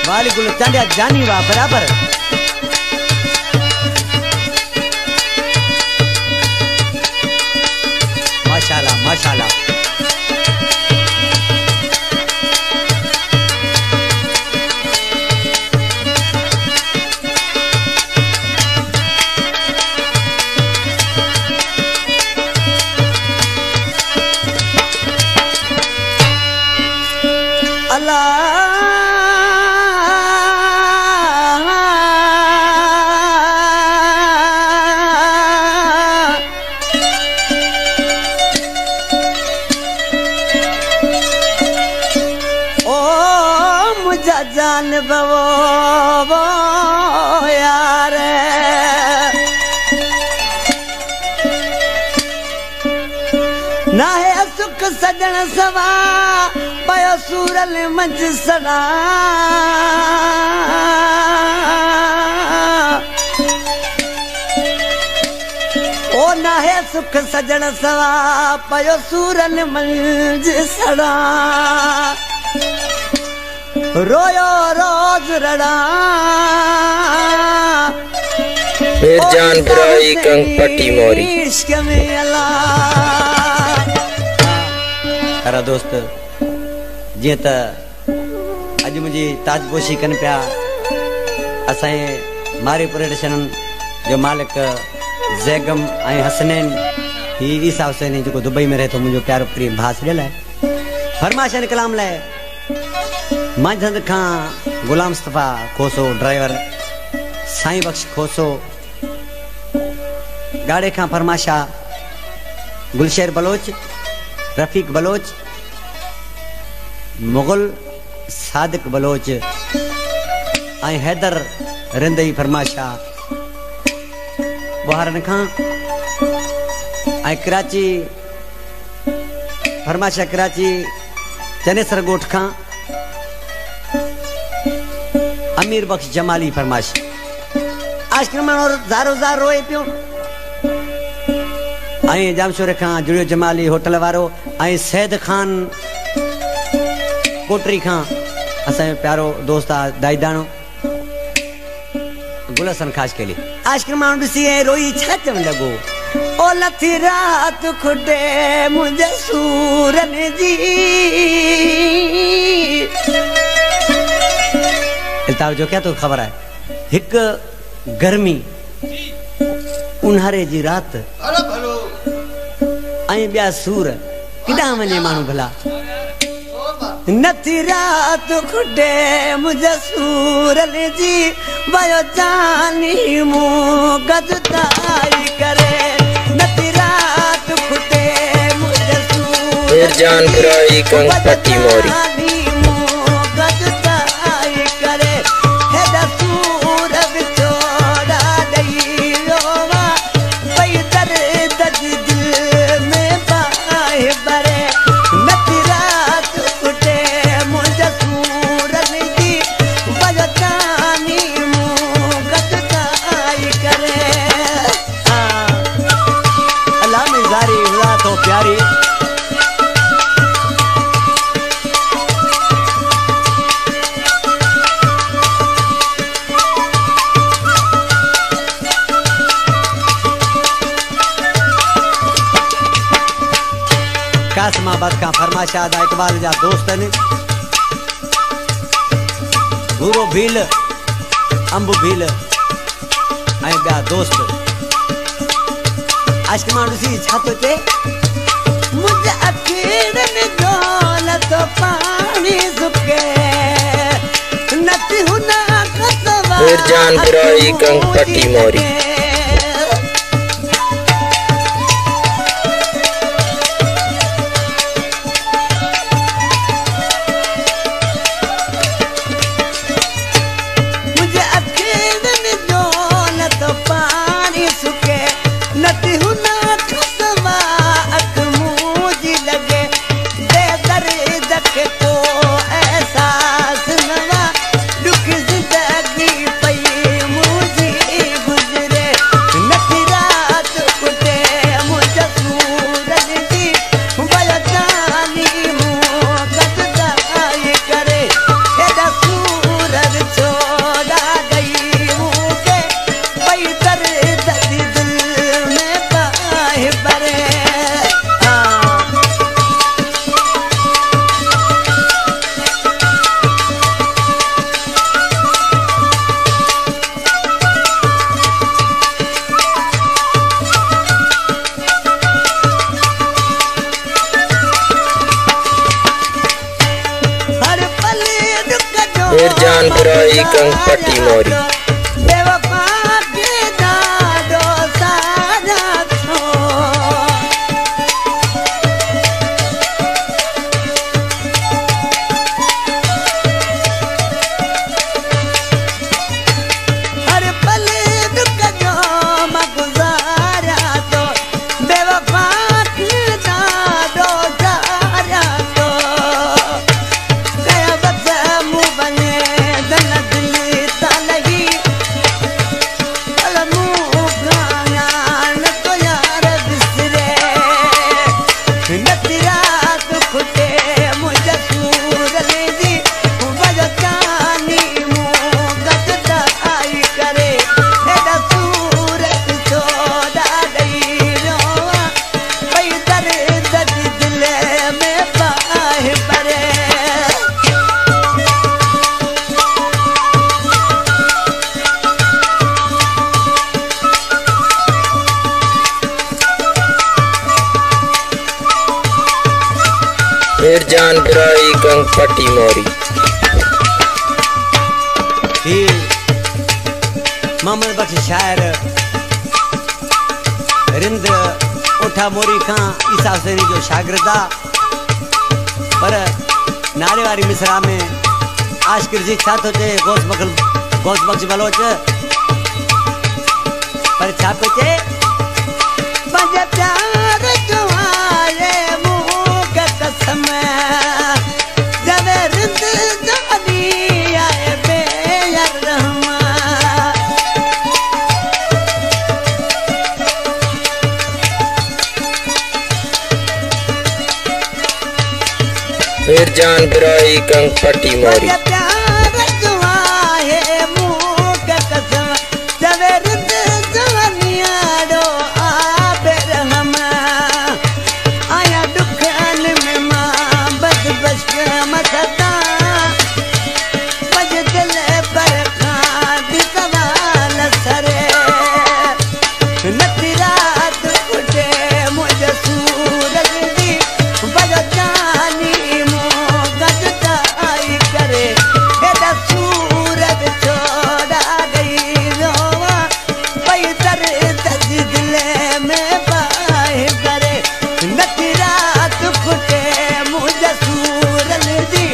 वाली गुल चांडिया जानी वा बराबर माशाल्लाह माशाल्लाह जान बवो यार ना है सुख सजन सवा पयो सूरल मंझ सड़ा ओ ना है सुख सजन सवा पयो सूरल मंझ सड़ा रोयो रोज रड़ा फिर जान बुराई कंग पट्टी मोरी इश्क में अल्लाह अरे दोस्त जे त आज मुझे ताजपोशी कन पिया असाए मारी प्रोडक्शन जो मालिक जैगम ऐं हसनैन ही ईसा हुसैन जो दुबई में रहे तो मुझे प्यारो प्रिय भास दिल है फरमाशन कलाम लाए मंझंद खां गुलाम मुस्तफा खोसो ड्राइवर साईं बख्श खोसो गाड़े खां फरमाशा गुलशेर बलोच रफीक बलोच मुगल सादिक बलोच ऐं हैदर रिंदई फरमाशा बुहारन खां ऐं कराची फरमाशा कराची चनेसर गोठ खां अमीर बख्श जमाली फरमाश आश्रमन और ज़ारो ज़ार रोए पियो ऐं जामशोर खां जुड़ियो जमाली होटल वारो ऐं सैद खान कोटरी खां असां प्यारो दोस्त आहे दाईदाणो गुलसन खास के लिए आश्रमन ॾिसी रोई छा चवण लॻो ओ लथी रात खुडे मुंहिंजे सूरन जी इल्ताव जो क्या तो खबर है हिक गर्मी उन्हारे जी रात ऐं ॿिया सूर किॾां वञे माण्हू भला नथी रात खुडे मुंहिंजे सूरन जी वयो जानी मूं गदताई करे नथी रात खुडे मुंहिंजे सूरन जान बुराई कंग पट्टी मोरी कासमाबाद का फरमाशाद इकबाल जा दोस्त ने भूरो भील अंब भील ऐं ॿिया दोस्त आशिक़ ॾिसी छा थो चए मुंहिंजे अखियुनि जो नथो पाणी सुके नथी हुन फिर जान बुराई कंग पट्टी मोरी फिर जान बुराई कंक पट्टी मोरी। फिर जान बुराई कंक पट्टी मोरी। मोहम्मद बख्श शायर रिंद उठा मोरी खां ईसा हुसैनी जो शागिर्द आ, पर नारे वारी मिसरा में आशिक़ जी छा थो चए गौस बख्श बलोच, पर छा पियो चए पंज प्यार जो आए मुंह कसम जब रिंद जानी आए बेरहमा। फिर जान बुराई कंक पट्टी मोरी। रात खुटे मुझे सूरज जी